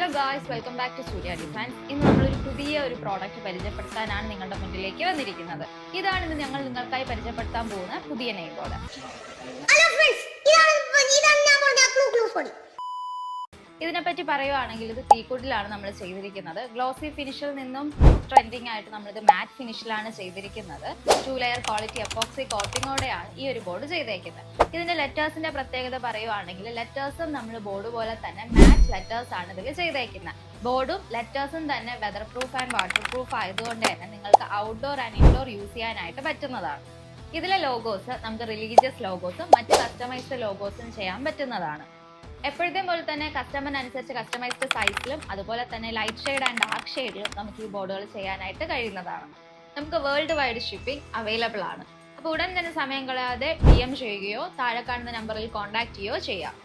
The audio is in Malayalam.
Hello guys, welcome back to Surya Designs. ഇന്ന് നമ്മളൊരു പുതിയ പ്രോഡക്റ്റ് പരിചയപ്പെടുത്താനാണ് നിങ്ങളുടെ മുന്നിലേക്ക് വന്നിരിക്കുന്നത്. ഇതാണ് ഇന്ന് ഞങ്ങൾ നിങ്ങൾക്കായി പരിചയപ്പെടുത്താൻ പോകുന്ന പുതിയ നെയിം ബോർഡ്. ഇതിനെപ്പറ്റി പറയുവാണെങ്കിൽ ഇത് തീക്കുട്ടിലാണ് നമ്മൾ ചെയ്തിരിക്കുന്നത്. ഗ്ലോസി ഫിനിഷിൽ നിന്നും ട്രെൻഡിങ് ആയിട്ട് നമ്മളിത് മാറ്റ് ഫിനിഷിലാണ് ചെയ്തിരിക്കുന്നത്. 2 ലെയർ ക്വാളിറ്റി എപ്പോക്സി കോട്ടിങ്ങോടെയാണ് ഈ ഒരു ബോർഡ് ചെയ്തേക്കുന്നത്. ഇതിന്റെ ലെറ്റേഴ്സിന്റെ പ്രത്യേകത പറയുവാണെങ്കിൽ ലെറ്റേഴ്സും നമ്മൾ ബോർഡ് പോലെ തന്നെ മാറ്റ് ലെറ്റേഴ്സ് ആണ് ഇതിൽ ചെയ്തേക്കുന്നത്. ബോർഡും ലെറ്റേഴ്സും തന്നെ weather proof and water proof ആയതുകൊണ്ട് തന്നെ നിങ്ങൾക്ക് ഔട്ട്ഡോർ ആൻഡ് ഇൻഡോർ യൂസ് ചെയ്യാനായിട്ട് പറ്റുന്നതാണ്. ഇതിലെ ലോഗോസ് നമുക്ക് റിലീജിയസ് ലോഗോസും മറ്റ് കസ്റ്റമൈസ്ഡ് ലോഗോസും ചെയ്യാൻ പറ്റുന്നതാണ്. എപ്പോഴത്തെ പോലെ തന്നെ കസ്റ്റമറിനനുസരിച്ച് കസ്റ്റമൈസ്ഡ് സൈസിലും അതുപോലെ തന്നെ ലൈറ്റ് ഷെയ്ഡ് ആൻഡ് ഡാർക്ക് ഷെയ്ഡിലും നമുക്ക് ഈ ബോർഡുകൾ ചെയ്യാനായിട്ട് കഴിയുന്നതാണ്. നമുക്ക് വേൾഡ് വൈഡ് ഷിപ്പിംഗ് അവൈലബിൾ ആണ്. അപ്പോൾ ഉടൻ തന്നെ സമയം കളയാതെ DM ചെയ്യുകയോ താഴെ കാണുന്ന നമ്പറിൽ കോൺടാക്ട് ചെയ്യുകയോ ചെയ്യാം.